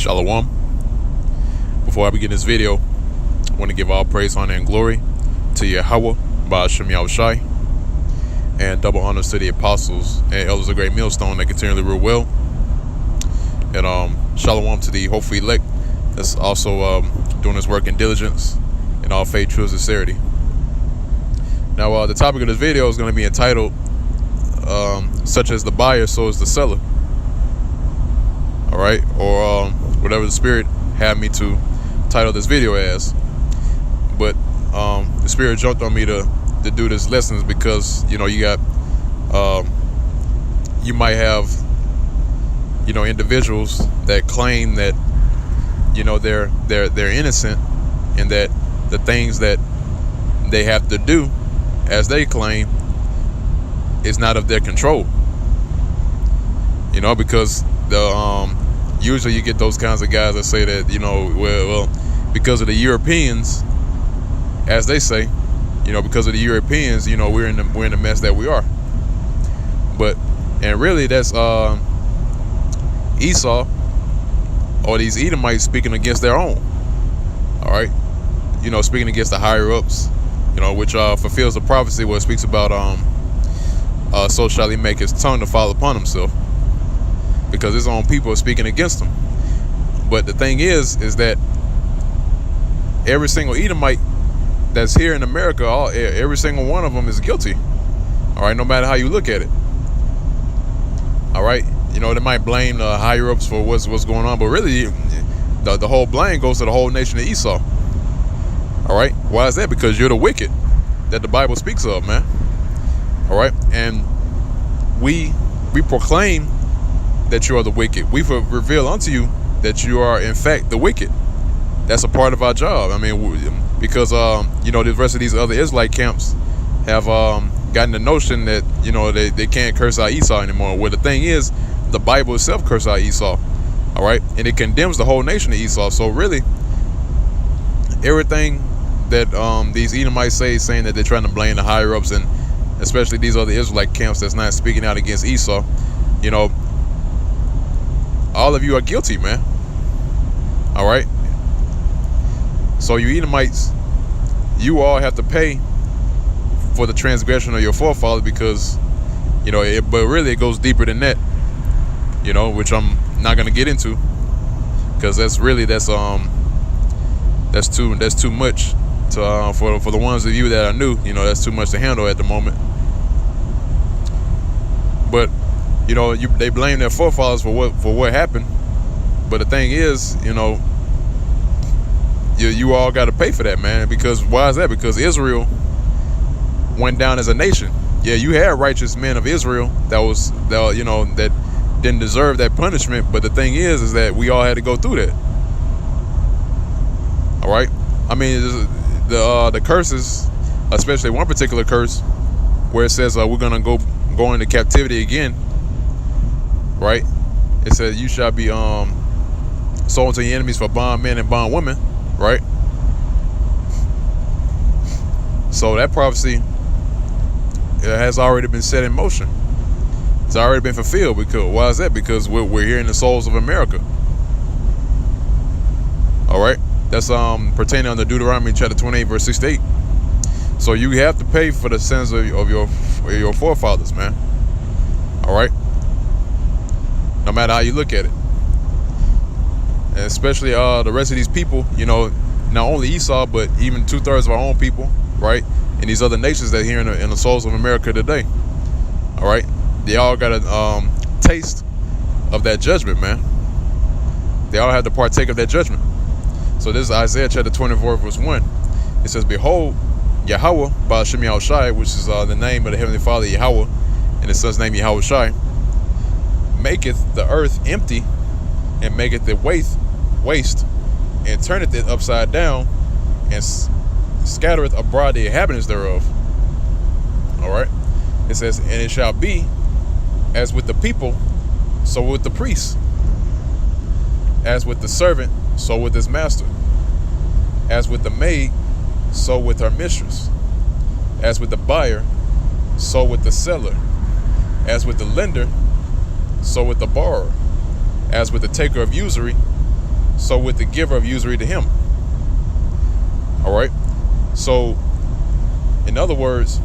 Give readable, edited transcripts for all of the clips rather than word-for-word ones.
Shalom. Before I begin this video, I want to give all praise, honor, and glory to Yahweh, Ba'ashem Yahushai, and double honors to the apostles and elders of Great Millstone that continually rule well. And Shalom to the hopefully elect that's also doing this work in diligence and all faith, true sincerity. Now, the topic of this video is going to be entitled, such as the buyer, so is the seller. All right, or whatever the Spirit had me to title this video as. But the Spirit jumped on me to do this lessons because, you got, you might have, individuals that claim that, they're innocent and that the things that they have to do, as they claim, is not of their control. Because usually you get those kinds of guys that say that, well, because of the Europeans, as they say, because of the Europeans, we're in the mess that we are. And really that's Esau or these Edomites speaking against their own. All right, speaking against the higher ups, which fulfills the prophecy where it speaks about so shall he make his tongue to fall upon himself, because his own people are speaking against him. But the thing is that every single Edomite that's here in America, every single one of them is guilty. All right, no matter how you look at it. All right, they might blame the higher ups for what's going on, but really, the whole blame goes to the whole nation of Esau. All right, why is that? Because you're the wicked that the Bible speaks of, man. All right, and we proclaim that you are the wicked. We reveal unto you that you are in fact the wicked. That's a part of our job. I mean, because the rest of these other Israelite camps have gotten the notion that they can't curse out Esau anymore. Well, the thing is, the Bible itself curses out Esau. All right, and it condemns the whole nation of Esau. So really, everything that these Edomites saying that they're trying to blame the higher ups, and especially these other Israelite camps that's not speaking out against Esau, all of you are guilty, man. All right. So you Edomites, you all have to pay for the transgression of your forefathers, because, but really it goes deeper than that, which I'm not gonna get into, because that's too much to for the ones of you that are new. That's too much to handle at the moment. But they blame their forefathers for what happened. But the thing is, you all got to pay for that, man. Because why is that? Because Israel went down as a nation. Yeah, you had righteous men of Israel that didn't deserve that punishment. But the thing is that we all had to go through that. All right. I mean, the curses, especially one particular curse, where it says we're gonna go into captivity again. Right? It says you shall be sold to your enemies for bondmen and bondwomen. Right? So that prophecy has already been set in motion. It's already been fulfilled. Because why is that? Because we're here in the souls of America. All right? That's pertaining under Deuteronomy chapter 28 verse 68. So you have to pay for the sins of your forefathers, man. All right? No matter how you look at it. And especially the rest of these people, not only Esau, but even 2/3 of our own people, right? And these other nations that are here in the souls of America today. All right? They all got a taste of that judgment, man. They all have to partake of that judgment. So this is Isaiah chapter 24 verse 1. It says, behold, Yahweh, Ba'ashem Yahushai, which is the name of the Heavenly Father, Yahweh, and his son's name, Yahushai, maketh the earth empty, and maketh it waste, and turneth it upside down, and scattereth abroad the inhabitants thereof. All right. It says, and it shall be as with the people, so with the priest, as with the servant, so with his master, as with the maid, so with her mistress, as with the buyer, so with the seller, as with the lender, so with the borrower, as with the taker of usury, so with the giver of usury to him. All right. So, in other words,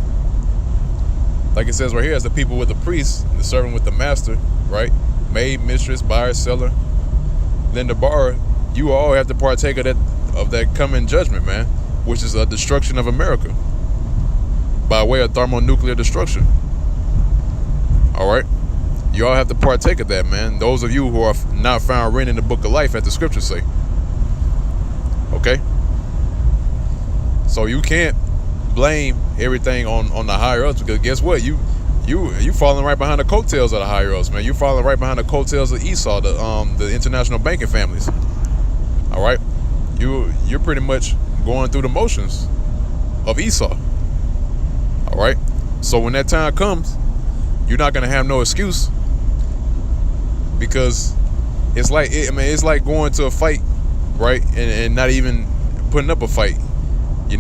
like it says right here, as the people with the priest, the servant with the master, right? Maid, mistress, buyer, seller, lender, borrower, you all have to partake of that coming judgment, man, which is a destruction of America by way of thermonuclear destruction. All right. You all have to partake of that, man. Those of you who are not found written in the book of life, as the scriptures say. Okay? So you can't blame everything on the higher ups, because guess what? You falling right behind the coattails of the higher ups, man. You falling right behind the coattails of Esau, the international banking families. All right? You're pretty much going through the motions of Esau. All right? So when that time comes, you're not gonna have no excuse, because it's like going to a fight, right, and not even putting up a fight. You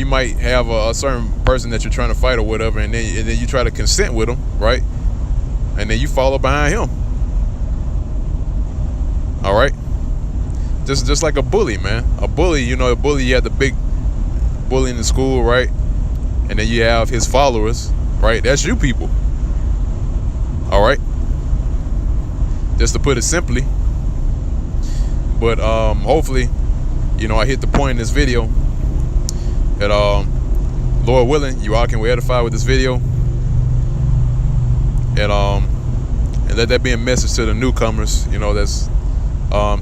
might have a certain person that you're trying to fight or whatever, and then you try to consent with him, right, and then you follow behind him. All right, just like a bully, man. A bully, you had the big bully in the school, right, and then you have his followers, right? That's you people. All right, just to put it simply. But hopefully, I hit the point in this video that Lord willing, you all can be edified with this video, and let that be a message to the newcomers, that's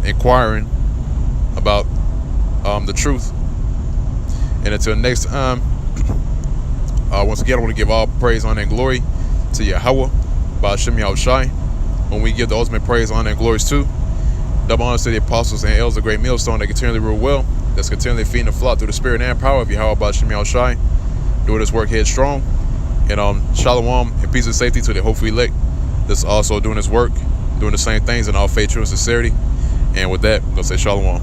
inquiring about the truth. And until next time, once again, I want to give all praise, honor, and glory to Yahweh, Ba'ashem Yahushai, when we give the ultimate praise, honor, and glories to. Double honors to the apostles and elders, the great millstone that continually rule well, that's continually feeding the flock through the spirit and power of Yahweh Ba'ashem Yahushai, doing this work headstrong. And shalom and peace and safety to the hopefully elect that's also doing this work, doing the same things in all faith, truth, and sincerity. And with that, I'm going to say shalom.